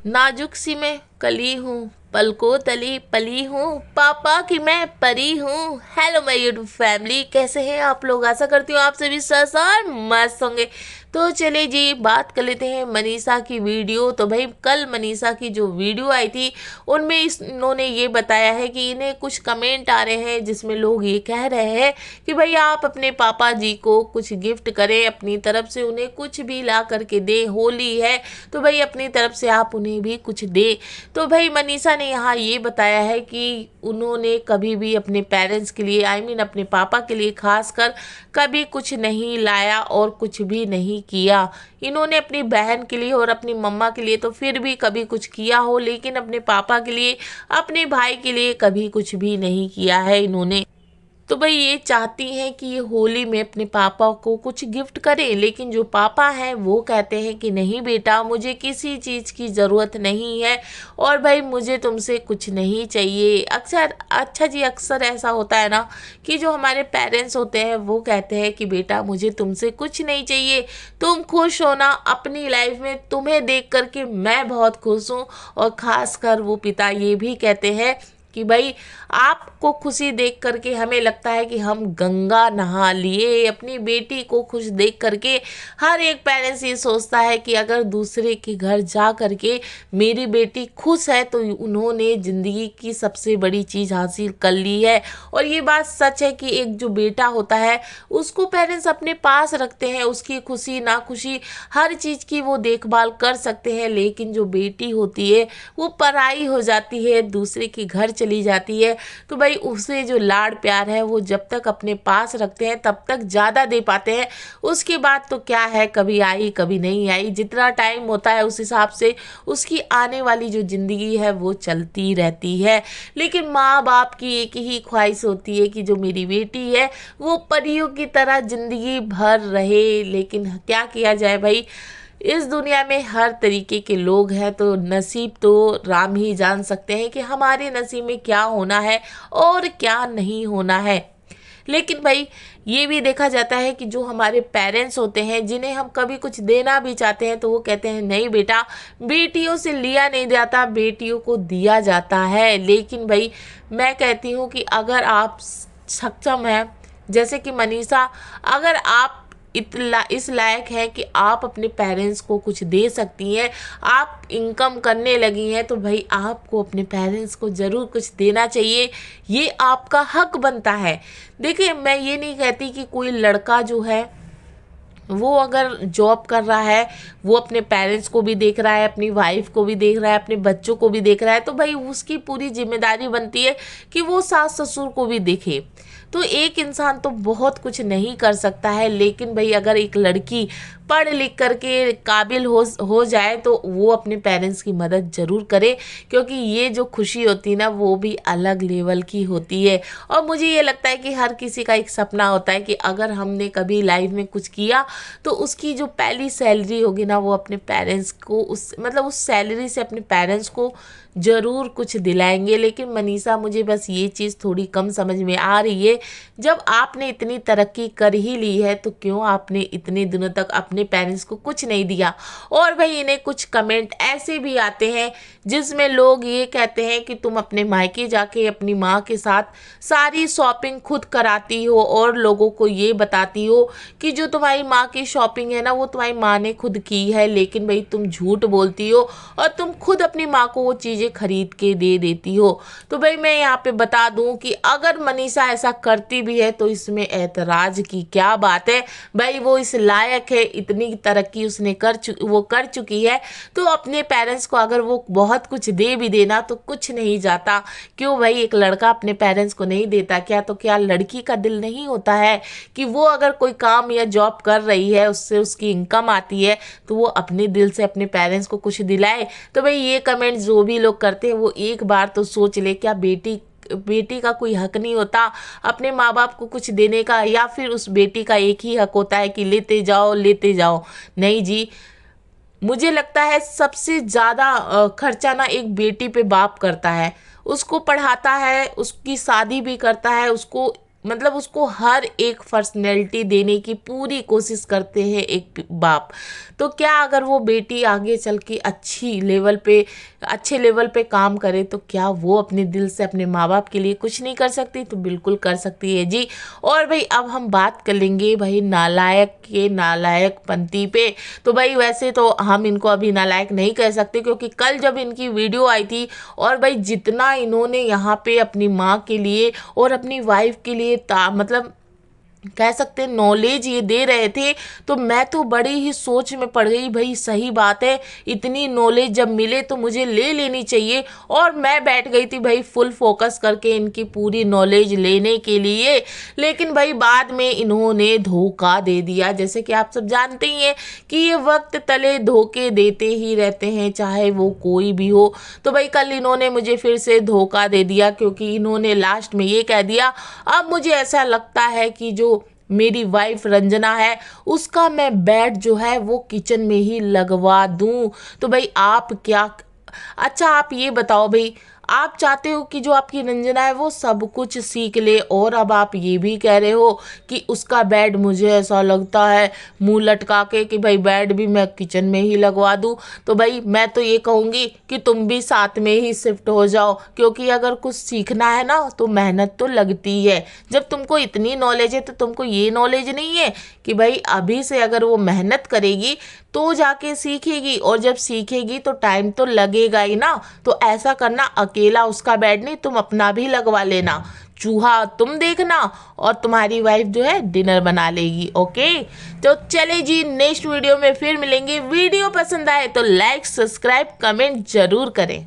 नाजुक सी मैं कली हूँ, पलकों तली पली हूँ, पापा की मैं परी हूँ। हेलो माय यूट्यूब फैमिली, कैसे हैं आप लोग? आशा करती हूँ आप सभी स्वस्थ और मस्त होंगे। तो चलिए जी, बात कर लेते हैं मनीषा की वीडियो। तो भाई कल मनीषा की जो वीडियो आई थी उनमें इन्होंने ये बताया है कि इन्हें कुछ कमेंट आ रहे हैं जिसमें लोग ये कह रहे हैं कि भाई आप अपने पापा जी को कुछ गिफ्ट करें, अपनी तरफ से उन्हें कुछ भी ला करके दें। होली है तो भाई अपनी तरफ से आप उन्हें भी कुछ दें। तो भाई मनीषा ने यहाँ ये बताया है कि उन्होंने कभी भी अपने पेरेंट्स के लिए अपने पापा के लिए खास कर कभी कुछ नहीं लाया और कुछ भी नहीं किया। इन्होंने अपनी बहन के लिए और अपनी मम्मा के लिए तो फिर भी कभी कुछ किया हो, लेकिन अपने पापा के लिए, अपने भाई के लिए कभी कुछ भी नहीं किया है इन्होंने। तो भाई ये चाहती हैं कि ये होली में अपने पापा को कुछ गिफ्ट करें, लेकिन जो पापा हैं वो कहते हैं कि नहीं बेटा, मुझे किसी चीज़ की ज़रूरत नहीं है और भाई मुझे तुमसे कुछ नहीं चाहिए। अक्सर अच्छा जी, अक्सर ऐसा होता है ना कि जो हमारे पेरेंट्स होते हैं वो कहते हैं कि बेटा मुझे तुमसे कुछ नहीं चाहिए, तुम खुश हो ना अपनी लाइफ में, तुम्हें देख करके मैं बहुत खुश हूँ। और ख़ास कर वो पिता ये भी कहते हैं कि भाई आपको खुशी देख करके हमें लगता है कि हम गंगा नहा लिए। अपनी बेटी को खुश देख करके हर एक पेरेंट्स ये सोचता है कि अगर दूसरे के घर जा करके मेरी बेटी खुश है तो उन्होंने ज़िंदगी की सबसे बड़ी चीज़ हासिल कर ली है। और ये बात सच है कि एक जो बेटा होता है उसको पेरेंट्स अपने पास रखते हैं, उसकी खुशी ना खुशी हर चीज़ की वो देखभाल कर सकते हैं, लेकिन जो बेटी होती है वो पराई हो जाती है, दूसरे के घर चली जाती है। तो भाई उसे जो लाड़ प्यार है वो जब तक अपने पास रखते हैं तब तक ज़्यादा दे पाते हैं। उसके बाद तो क्या है, कभी आई कभी नहीं आई, जितना टाइम होता है उस हिसाब से उसकी आने वाली जो ज़िंदगी है वो चलती रहती है। लेकिन माँ बाप की एक ही ख्वाहिश होती है कि जो मेरी बेटी है वो परियों की तरह ज़िंदगी भर रहे। लेकिन क्या किया जाए भाई, इस दुनिया में हर तरीके के लोग हैं, तो नसीब तो राम ही जान सकते हैं कि हमारे नसीब में क्या होना है और क्या नहीं होना है। लेकिन भाई ये भी देखा जाता है कि जो हमारे पेरेंट्स होते हैं जिन्हें हम कभी कुछ देना भी चाहते हैं तो वो कहते हैं नहीं बेटा, बेटियों से लिया नहीं जाता, बेटियों को दिया जाता है। लेकिन भाई मैं कहती हूँ कि अगर आप सक्षम हैं, जैसे कि मनीषा, अगर आप इस लायक है कि आप अपने पेरेंट्स को कुछ दे सकती हैं, आप इनकम करने लगी हैं, तो भाई आपको अपने पेरेंट्स को ज़रूर कुछ देना चाहिए, ये आपका हक बनता है। देखिए मैं ये नहीं कहती कि कोई लड़का जो है वो अगर जॉब कर रहा है वो अपने पेरेंट्स को भी देख रहा है, अपनी वाइफ को भी देख रहा है, अपने बच्चों को भी देख रहा है, तो भाई उसकी पूरी जिम्मेदारी बनती है कि वो सास ससुर को भी देखे। तो एक इंसान तो बहुत कुछ नहीं कर सकता है, लेकिन भाई अगर एक लड़की पढ़ लिख करके काबिल हो जाए तो वो अपने पेरेंट्स की मदद ज़रूर करे, क्योंकि ये जो खुशी होती है ना वो भी अलग लेवल की होती है। और मुझे ये लगता है कि हर किसी का एक सपना होता है कि अगर हमने कभी लाइफ में कुछ किया तो उसकी जो पहली सैलरी होगी ना वो अपने पेरेंट्स को उस सैलरी से अपने पेरेंट्स को ज़रूर कुछ दिलाएंगे। लेकिन मनीषा, मुझे बस ये चीज़ थोड़ी कम समझ में आ रही है, जब आपने इतनी तरक्की कर ही ली है तो क्यों आपने इतने दिनों तक अपने पेरेंट्स को कुछ नहीं दिया। और भाई इन्हें कुछ कमेंट ऐसे भी आते हैं जिसमें लोग ये कहते हैं कि तुम अपने मायके जाके अपनी माँ के साथ सारी शॉपिंग खुद कराती हो और लोगों को ये बताती हो कि जो तुम्हारी माँ की शॉपिंग है ना वो तुम्हारी माँ ने खुद की है, लेकिन भाई तुम झूठ बोलती हो और तुम खुद अपनी माँ को वो चीज़ें खरीद के दे देती हो। तो भाई मैं यहाँ पे बता दूं कि अगर मनीषा ऐसा करती भी है तो इसमें ऐतराज की क्या बात है। भाई वो इस लायक है, इतनी तरक्की उसने कर चुकी है, तो अपने पेरेंट्स को अगर वो बहुत कुछ दे भी देना तो कुछ नहीं जाता। क्यों भाई, एक लड़का अपने पेरेंट्स को नहीं देता क्या? तो क्या लड़की का दिल नहीं होता है कि वो अगर कोई काम या जॉब कर रही है, उससे उसकी इनकम आती है, तो वो अपने दिल से अपने पेरेंट्स को कुछ दिलाए। तो भाई ये कमेंट जो भी लोग करते हैं वो एक बार तो सोच ले, क्या बेटी का कोई हक नहीं होता अपने माँ बाप को कुछ देने का? या फिर उस बेटी का एक ही हक होता है कि लेते जाओ लेते जाओ? नहीं जी, मुझे लगता है सबसे ज़्यादा खर्चा ना एक बेटी पे बाप करता है। उसको पढ़ाता है, उसकी शादी भी करता है, उसको मतलब उसको हर एक पर्सनैलिटी देने की पूरी कोशिश करते हैं एक बाप। तो क्या अगर वो बेटी आगे चल के अच्छे लेवल पे काम करे तो क्या वो अपने दिल से अपने माँ बाप के लिए कुछ नहीं कर सकती? तो बिल्कुल कर सकती है जी। और भाई अब हम बात कर लेंगे भाई नालायक के नालायक पंथी पे। तो भाई वैसे तो हम इनको अभी नालायक नहीं कह सकते, क्योंकि कल जब इनकी वीडियो आई थी और भाई जितना इन्होंने यहाँ पे अपनी माँ के लिए और अपनी वाइफ के लिए मतलब कह सकते हैं नॉलेज ये दे रहे थे, तो मैं तो बड़ी ही सोच में पड़ गई। भाई सही बात है, इतनी नॉलेज जब मिले तो मुझे ले लेनी चाहिए। और मैं बैठ गई थी भाई फुल फोकस करके इनकी पूरी नॉलेज लेने के लिए। लेकिन भाई बाद में इन्होंने धोखा दे दिया। जैसे कि आप सब जानते ही हैं कि ये वक्त तले धोखे देते ही रहते हैं, चाहे वो कोई भी हो। तो भाई कल इन्होंने मुझे फिर से धोखा दे दिया, क्योंकि इन्होंने लास्ट में ये कह दिया अब मुझे ऐसा लगता है कि जो मेरी वाइफ रंजना है उसका मैं बेड जो है वो किचन में ही लगवा दूं। तो भाई आप क्या, अच्छा आप ये बताओ भाई, आप चाहते हो कि जो आपकी रंजना है वो सब कुछ सीख ले, और अब आप ये भी कह रहे हो कि उसका बेड मुझे ऐसा लगता है मुंह लटका के कि भाई बेड भी मैं किचन में ही लगवा दूं। तो भाई मैं तो ये कहूँगी कि तुम भी साथ में ही शिफ्ट हो जाओ, क्योंकि अगर कुछ सीखना है ना तो मेहनत तो लगती है। जब तुमको इतनी नॉलेज है तो तुमको ये नॉलेज नहीं है कि भाई अभी से अगर वो मेहनत करेगी तो जाके सीखेगी, और जब सीखेगी तो टाइम तो लगेगा ही ना। तो ऐसा करना, अकेला उसका बेड नहीं तुम अपना भी लगवा लेना, चूहा तुम देखना और तुम्हारी वाइफ जो है डिनर बना लेगी। ओके, तो चले जी नेक्स्ट वीडियो में फिर मिलेंगे। वीडियो पसंद आए तो लाइक सब्सक्राइब कमेंट जरूर करें।